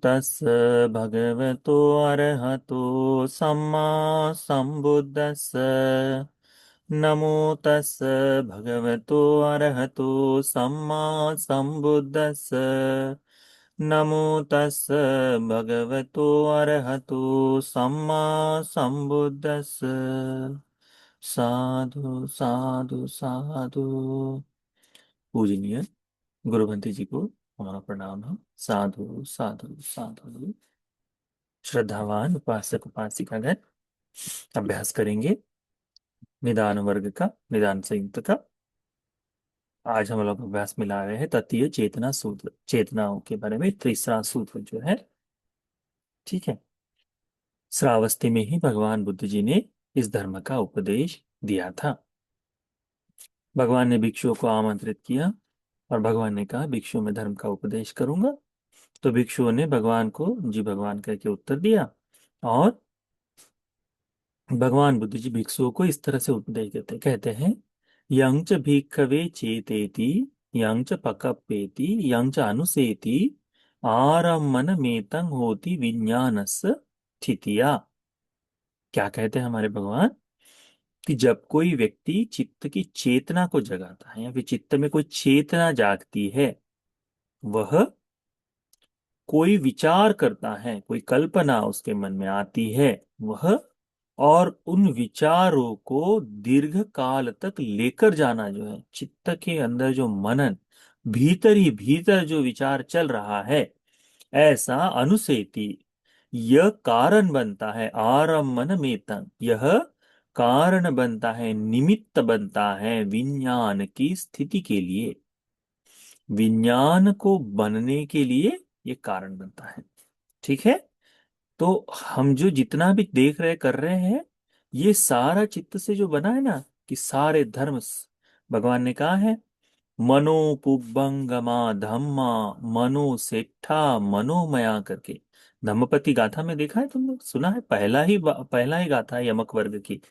तस् भगवतो अरहतो सम्मा सम्बुद्धस्स। नमो तस् भगवतो अरहतो सम्मा सम्बुद्धस्स। नमो तस् भगवतो अरहतो सम्मा सम्बुद्धस्स। साधु साधु साधु। पूजनीय गुरुवंती जी को हमारा प्रणाम है। साधु साधु साधु। श्रद्धावान उपासक उपासिकागण अभ्यास करेंगे निदान वर्ग का, निदान संयुक्त का। आज हम लोग अभ्यास में ला रहे हैं तत्तीय चेतना सूत्र, चेतनाओं के बारे में तीसरा सूत्र जो है। ठीक है। श्रावस्ती में ही भगवान बुद्ध जी ने इस धर्म का उपदेश दिया था। भगवान ने भिक्षुओं को आमंत्रित किया और भगवान ने कहा भिक्षुओं में धर्म का उपदेश करूंगा। तो भिक्षुओं ने भगवान को जी भगवान कह के उत्तर दिया। और भगवान बुद्ध जी भिक्षुओं को इस तरह से उपदेश देते, कहते हैं यंच भिक्खवे चेतेति, यंच पकप्पेति, यंच अनुसेति, आरम्मन मेतं होति विज्ञानस स्थितिया। क्या कहते हैं हमारे भगवान कि जब कोई व्यक्ति चित्त की चेतना को जगाता है या फिर चित्त में कोई चेतना जागती है, वह कोई विचार करता है, कोई कल्पना उसके मन में आती है, वह और उन विचारों को दीर्घ काल तक लेकर जाना जो है, चित्त के अंदर जो मनन, भीतर ही भीतर जो विचार चल रहा है, ऐसा अनुसेती, यह कारण बनता है। आरम्मन मेतन, यह कारण बनता है, निमित्त बनता है विज्ञान की स्थिति के लिए। विज्ञान को बनने के लिए ये कारण बनता है। ठीक है। तो हम जो जितना भी देख रहे कर रहे हैं, ये सारा चित्त से जो बना है ना, कि सारे धर्म भगवान ने कहा है मनो पुब्बंगमा धम्मा मनो सेठा मनोमया करके। धम्मपति गाथा में देखा है तुमने, सुना है? पहला ही गाथा है यमक वर्ग की।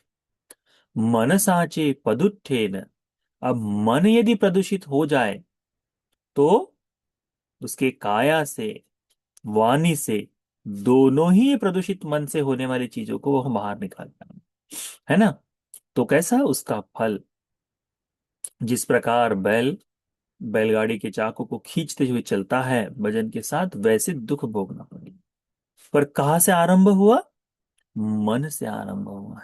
मन साचे पदुत्थेन। अब मन यदि प्रदूषित हो जाए तो उसके काया से, वाणी से, दोनों ही प्रदूषित मन से होने वाली चीजों को वो बाहर निकालता है ना। तो कैसा उसका फल, जिस प्रकार बैलगाड़ी के चाकों को खींचते हुए चलता है वजन के साथ, वैसे दुख भोगना पड़ेगा। पर कहाँ से आरंभ हुआ? मन से आरंभ हुआ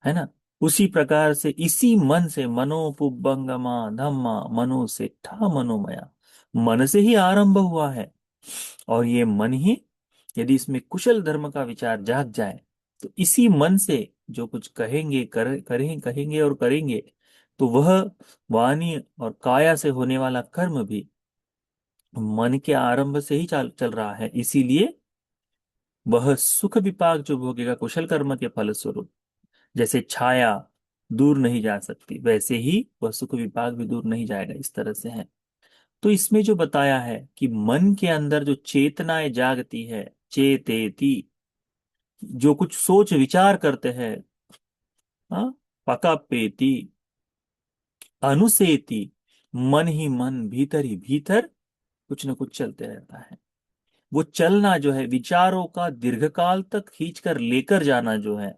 है ना। उसी प्रकार से इसी मन से, मनो पुब्बंगमा धम्मा मनो से ठा मनोमया, मन से ही आरंभ हुआ है। और ये मन ही यदि इसमें कुशल धर्म का विचार जाग जाए, तो इसी मन से जो कुछ कहेंगे, कहेंगे और करेंगे, तो वह वाणी और काया से होने वाला कर्म भी मन के आरंभ से ही चल रहा है। इसीलिए वह सुख विपाक जो भोगेगा कुशल कर्म के फल स्वरूप, जैसे छाया दूर नहीं जा सकती, वैसे ही वह सुख विपाक भी दूर नहीं जाएगा। इस तरह से है। तो इसमें जो बताया है कि मन के अंदर जो चेतनाएं जागती है, चेतेति, जो कुछ सोच विचार करते हैं, हाँ, पकापेति, अनुसेति, मन ही मन, भीतर ही भीतर कुछ न कुछ चलते रहता है। वो चलना जो है, विचारों का दीर्घकाल तक खींच कर लेकर जाना जो है,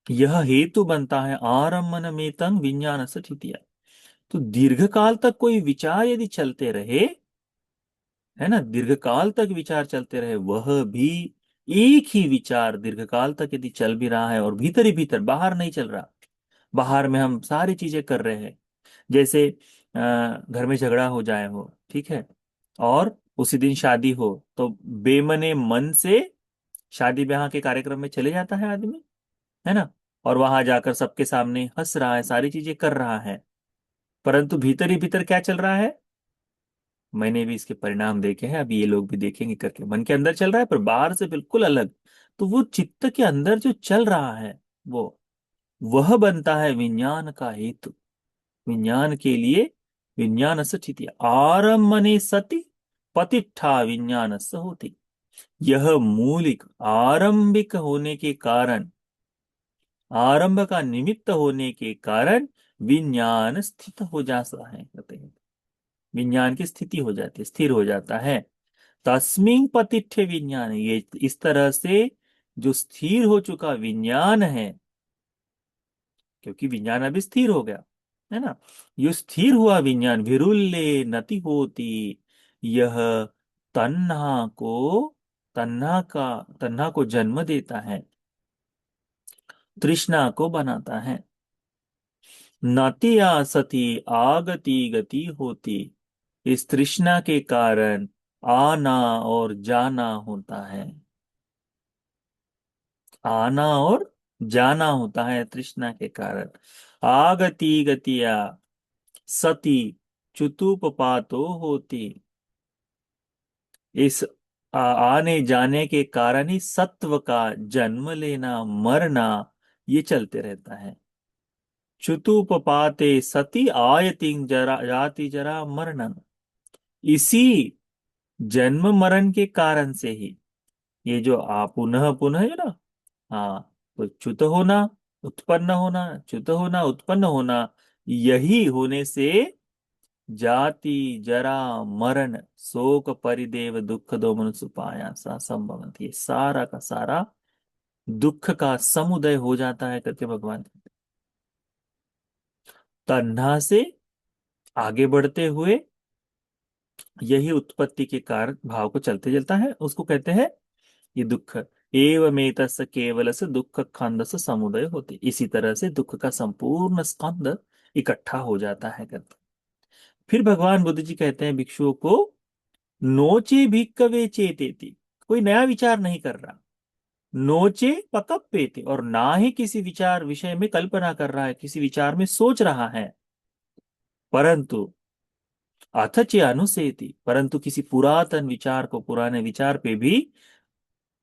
यह हेतु बनता है आरम्मन में तंग विज्ञान स्थितिया। तो दीर्घकाल तक कोई विचार यदि चलते रहे, है ना, दीर्घकाल तक विचार चलते रहे, वह भी एक ही विचार दीर्घकाल तक यदि चल भी रहा है और भीतर ही भीतर, बाहर नहीं चल रहा, बाहर में हम सारी चीजें कर रहे हैं, जैसे घर में झगड़ा हो जाए हो, ठीक है, और उसी दिन शादी हो, तो बेमने मन से शादी ब्याह के कार्यक्रम में चले जाता है आदमी, है ना, और वहां जाकर सबके सामने हंस रहा है, सारी चीजें कर रहा है, परंतु भीतर ही भीतर क्या चल रहा है? मैंने भी इसके परिणाम देखे हैं, अभी ये लोग भी देखेंगे करके। मन के अंदर चल रहा है पर बाहर से बिल्कुल अलग। तो वो चित्त के अंदर जो चल रहा है, वो वह बनता है विज्ञान का हेतु। विज्ञान के लिए विज्ञान स्थिति आरम्भने सति पतिष्ठा विज्ञान होती। यह मूलिक आरंभिक होने के कारण, आरंभ का निमित्त होने के कारण विज्ञान स्थित हो जाता है, कहते हैं। विज्ञान की स्थिति हो जाती है, स्थिर हो जाता है। तस्मिं पतिठ्य विज्ञान, ये इस तरह से जो स्थिर हो चुका विज्ञान है, क्योंकि विज्ञान अभी स्थिर हो गया है ना, ये स्थिर हुआ विज्ञान विरुल्ले नति होती, यह तन्हा को, तन्हा को जन्म देता है, तृष्णा को बनाता है। नतिया सती आगति गति होती, इस तृष्णा के कारण आना और जाना होता है, आना और जाना होता है तृष्णा के कारण। आगति गतिया सती च्युतुपपातो होती, इस आने जाने के कारण ही सत्व का जन्म लेना मरना ये चलते रहता है। च्युतुपपाते सती आयति जरा जाति जरा मरणम, इसी जन्म मरण के कारण से ही ये जो आ पुनः पुनः है ना, हाँ, तो च्युत होना, उत्पन्न होना, च्युत होना, उत्पन्न होना, यही होने से जाति जरा मरण शोक परिदेव दुख दो मनुष्य पाया सा संभवत, ये सारा का सारा दुख का समुदय हो जाता है करके भगवान कहते हैं। तन्हा से आगे बढ़ते हुए यही उत्पत्ति के कारण भाव को चलते चलता है, उसको कहते हैं ये दुख। एवमेतस्य केवलस्य दुख स्कंदस्य समुदय होते, इसी तरह से दुख का संपूर्ण स्कंद इकट्ठा हो जाता है करते। फिर भगवान बुद्ध जी कहते हैं भिक्षुओं को, नोचे भिक्कवे चेतेति, कोई नया विचार नहीं कर रहा, नोचे पकप्पेति, और ना ही किसी विचार विषय में कल्पना कर रहा है, किसी विचार में सोच रहा है, परंतु अथच अनुसेति, परंतु किसी पुरातन विचार को, पुराने विचार पे भी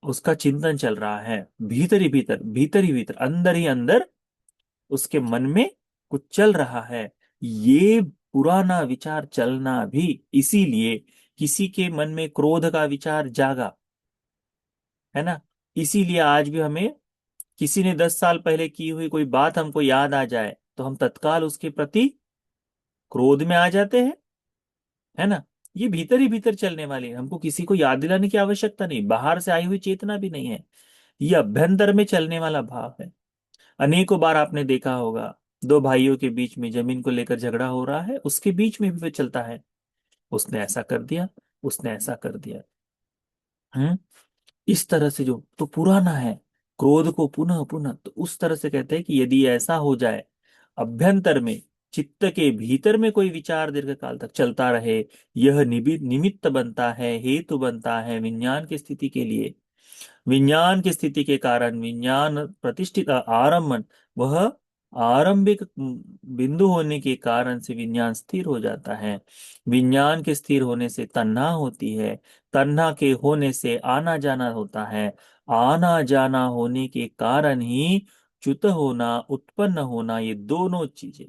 उसका चिंतन चल रहा है, भीतर ही भीतर, भीतर ही भीतर, अंदर ही अंदर उसके मन में कुछ चल रहा है। ये पुराना विचार चलना भी इसीलिए, किसी के मन में क्रोध का विचार जागा है ना, इसीलिए आज भी हमें किसी ने 10 साल पहले की हुई कोई बात हमको याद आ जाए तो हम तत्काल उसके प्रति क्रोध में आ जाते हैं, है ना। ये भीतर ही भीतर चलने वाली है, हमको किसी को याद दिलाने की आवश्यकता नहीं, बाहर से आई हुई चेतना भी नहीं है, ये अभ्यंतर में चलने वाला भाव है। अनेकों बार आपने देखा होगा, दो भाइयों के बीच में जमीन को लेकर झगड़ा हो रहा है, उसके बीच में भी वो चलता है, उसने ऐसा कर दिया, उसने ऐसा कर दिया। हम्म, इस तरह से जो तो पुराना है, क्रोध को पुनः पुनः, तो उस तरह से कहते हैं कि यदि ऐसा हो जाए, अभ्यंतर में, चित्त के भीतर में कोई विचार दीर्घ काल तक चलता रहे, यह निमित्त बनता है, हेतु बनता है विज्ञान की स्थिति के लिए। विज्ञान की स्थिति के कारण विज्ञान प्रतिष्ठित आरंभन, वह आरंभिक बिंदु होने के कारण से विज्ञान स्थिर हो जाता है। विज्ञान के स्थिर होने से तन्हा होती है, तन्हा के होने से आना जाना होता है, आना जाना होने के कारण ही च्युत होना, उत्पन्न होना, ये दोनों चीजें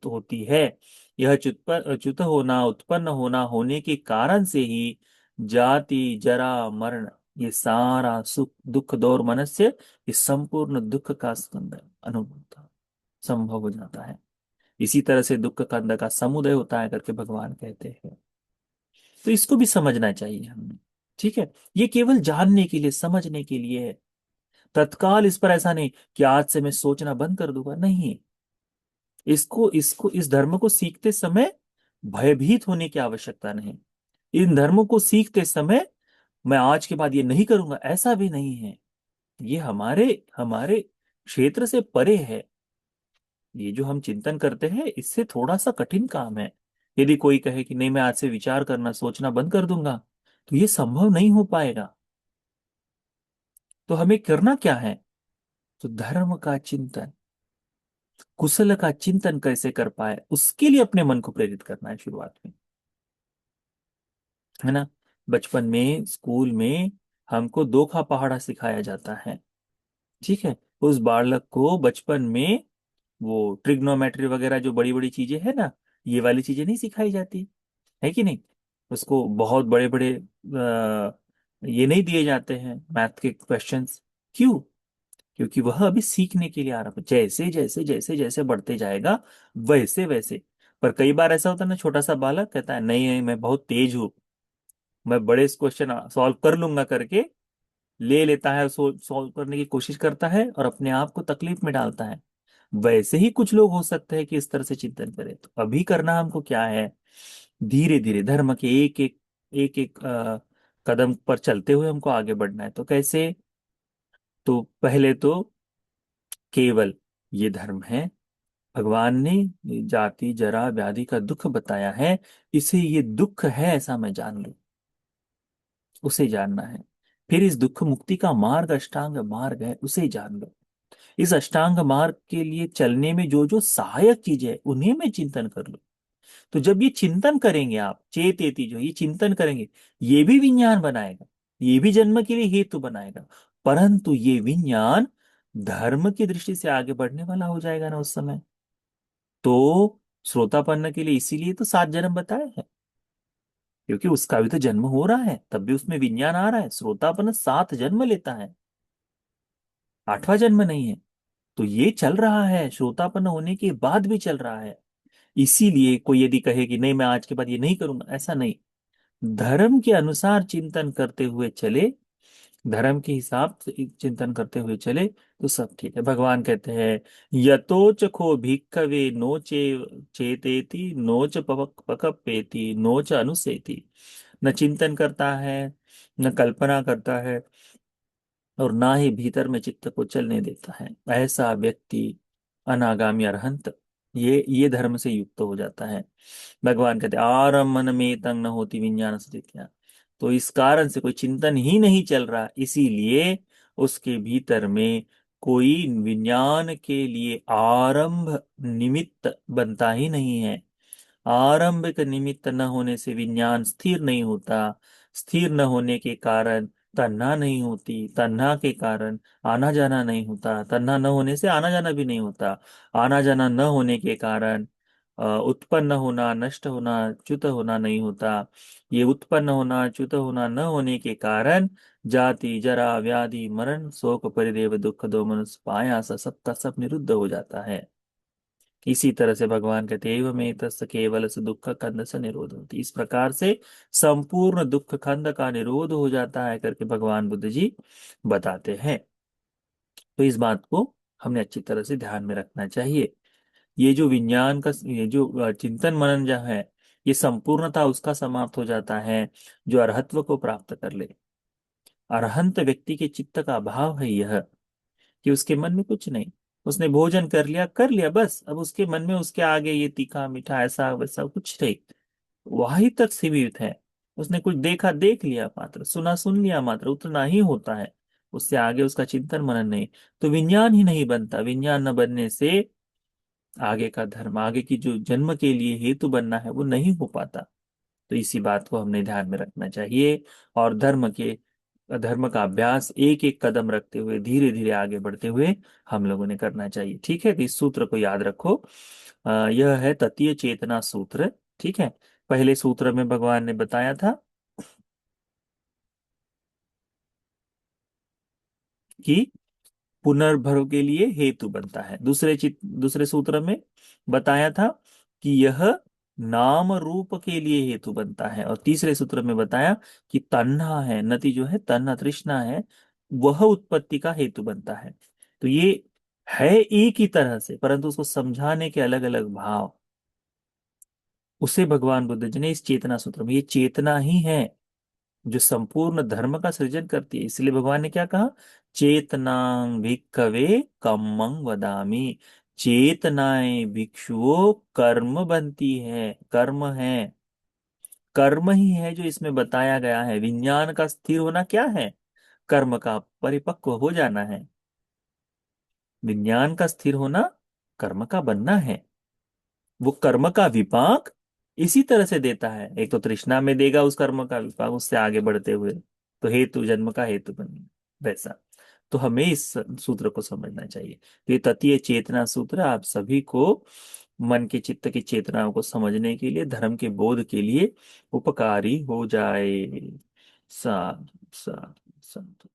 होती है। यह च्युत होना, उत्पन्न होना होने के कारण से ही जाति जरा मरण, ये सारा सुख दुख दौर मनस्य, ये संपूर्ण दुख का स्कंद अनुभव संभव हो जाता है। इसी तरह से दुख कंद का समुदय होता है करके भगवान कहते हैं। तो इसको भी समझना चाहिए हमें, ठीक है। ये केवल जानने के लिए, समझने के लिए है, तत्काल इस पर ऐसा नहीं कि आज से मैं सोचना बंद कर दूंगा, नहीं। इसको इसको इस धर्म को सीखते समय भयभीत होने की आवश्यकता नहीं। इन धर्मों को सीखते समय मैं आज के बाद ये नहीं करूंगा, ऐसा भी नहीं है। ये हमारे हमारे क्षेत्र से परे है। ये जो हम चिंतन करते हैं इससे थोड़ा सा कठिन काम है। यदि कोई कहे कि नहीं मैं आज से विचार करना, सोचना बंद कर दूंगा, तो ये संभव नहीं हो पाएगा। तो हमें करना क्या है, तो धर्म का चिंतन, कुशल का चिंतन कैसे कर पाए, उसके लिए अपने मन को प्रेरित करना है शुरुआत में, है ना। बचपन में स्कूल में हमको दो खा पहाड़ा सिखाया जाता है, ठीक है। उस बालक को बचपन में वो ट्रिग्नोमेट्री वगैरह जो बड़ी बड़ी चीजें है ना, ये वाली चीजें नहीं सिखाई जाती है कि नहीं। उसको बहुत बड़े बड़े ये नहीं दिए जाते हैं मैथ के क्वेश्चंस, क्यों? क्योंकि वह अभी सीखने के लिए आ रहा है, जैसे जैसे जैसे जैसे बढ़ते जाएगा वैसे वैसे पर कई बार ऐसा होता है ना, छोटा सा बालक कहता है नहीं नहीं मैं बहुत तेज हूँ, मैं बड़े क्वेश्चन सॉल्व कर लूंगा करके ले लेता है, सॉल्व करने की कोशिश करता है और अपने आप को तकलीफ में डालता है। वैसे ही कुछ लोग हो सकते हैं कि इस तरह से चिंतन करें। तो अभी करना हमको क्या है, धीरे धीरे धर्म के एक एक कदम पर चलते हुए हमको आगे बढ़ना है। तो कैसे? तो पहले तो केवल ये धर्म है, भगवान ने जाति जरा व्याधि का दुख बताया है, इसे ये दुख है ऐसा मैं जान लूं, उसे जानना है। फिर इस दुख मुक्ति का मार्ग अष्टांग मार्ग है, उसे जान लो। इस अष्टांग मार्ग के लिए चलने में जो जो सहायक चीज है उन्हें में चिंतन कर लो। तो जब ये चिंतन करेंगे आप, चेतेति जो ये चिंतन करेंगे, ये भी विज्ञान बनाएगा, ये भी जन्म के लिए हेतु बनाएगा। परंतु ये विज्ञान धर्म की दृष्टि से आगे बढ़ने वाला हो जाएगा ना उस समय। तो श्रोतापन्न के लिए इसीलिए तो 7 जन्म बताए हैं, क्योंकि उसका भी तो जन्म हो रहा है, तब भी उसमें विज्ञान आ रहा है। श्रोतापन्न 7 जन्म लेता है, 8वां जन्म नहीं है। तो ये चल रहा है, श्रोतापन्न होने के बाद भी चल रहा है। इसीलिए कोई यदि कहे कि नहीं मैं आज के बाद ये नहीं करूंगा, ऐसा नहीं। धर्म के अनुसार चिंतन करते हुए चले, धर्म के हिसाब से चिंतन करते हुए चले, तो सब ठीक है। भगवान कहते हैं यतोच खो भिक्खवे नोचे चेतेति नोच पकपेति नोच अनुसेति। न चिंतन करता है, न कल्पना करता है, और ना ही भीतर में चित्त को चलने देता है, ऐसा व्यक्ति अनागामी अरहंत, ये धर्म से युक्त हो जाता है। भगवान कहते आरम्भन में तंग न होती विज्ञान स्थितियां। तो इस कारण से कोई चिंतन ही नहीं चल रहा, इसीलिए उसके भीतर में कोई विज्ञान के लिए आरंभ निमित्त बनता ही नहीं है। आरंभिक निमित्त न होने से विज्ञान स्थिर नहीं होता, स्थिर न होने के कारण तन्हा नहीं होती, तन्हा के कारण आना जाना नहीं होता, तन्हा न होने से आना जाना भी नहीं होता, आना जाना न होने के कारण उत्पन्न होना, नष्ट होना, च्युत होना नहीं होता। ये उत्पन्न होना, च्युत होना न होने के कारण जाति जरा व्याधि मरण शोक परिदेव दुख दो मनुष्य पाया सबका सब निरुद्ध हो जाता है। इसी तरह से भगवान कहते एवं में तस् केवल से दुख खंड से निरोध होती, इस प्रकार से संपूर्ण दुख खंड का निरोध हो जाता है करके भगवान बुद्ध जी बताते हैं। तो इस बात को हमने अच्छी तरह से ध्यान में रखना चाहिए। ये जो विज्ञान का ये जो चिंतन मनन जो है, ये संपूर्णता उसका समाप्त हो जाता है जो अरहत्व को प्राप्त कर ले। अरहंत व्यक्ति के चित्त का भाव है यह कि उसके मन में कुछ नहीं, उसने भोजन कर लिया बस, अब उसके मन में उसके आगे ये तीखा मीठा ऐसा वैसा कुछ नहीं, वही तक सीमित है। उसने कुछ देखा देख लिया मात्र, सुना सुन लिया मात्र, उतना ही होता है, उससे आगे उसका चिंतन मनन नहीं। तो विज्ञान ही नहीं बनता, विज्ञान न बनने से आगे का धर्म, आगे की जो जन्म के लिए हेतु बनना है वो नहीं हो पाता। तो इसी बात को हमने ध्यान में रखना चाहिए, और धर्म का अभ्यास एक एक कदम रखते हुए धीरे धीरे आगे बढ़ते हुए हम लोगों ने करना चाहिए। ठीक है, तो इस सूत्र को याद रखो। यह है ततीय चेतना सूत्र। ठीक है, पहले सूत्र में भगवान ने बताया था कि पुनर्भव के लिए हेतु बनता है, दूसरे सूत्र में बताया था कि यह नाम रूप के लिए हेतु बनता है, और तीसरे सूत्र में बताया कि तन्हा है, नति जो है तन्हा तृष्णा है, वह उत्पत्ति का हेतु बनता है। तो ये है एक ही तरह से, परंतु उसको समझाने के अलग अलग भाव, उसे भगवान बुद्ध जी ने इस चेतना सूत्र में, ये चेतना ही है जो संपूर्ण धर्म का सृजन करती है। इसलिए भगवान ने क्या कहा, चेतनांग भिक्खवे कम्मं वदामि। चेतनाएं भिक्षुओं कर्म बनती है, कर्म है, कर्म ही है जो इसमें बताया गया है। विज्ञान का स्थिर होना क्या है, कर्म का परिपक्व हो जाना है। विज्ञान का स्थिर होना कर्म का बनना है। वो कर्म का विपाक इसी तरह से देता है, एक तो तृष्णा में देगा उस कर्म का विपाक उससे आगे बढ़ते हुए, तो हेतु जन्म का हेतु बन वैसा। तो हमें इस सूत्र को समझना चाहिए। तो ये ततीय चेतना सूत्र आप सभी को मन के चित्त की चेतनाओं को समझने के लिए, धर्म के बोध के लिए उपकारी हो जाए। साधु साधु साधु।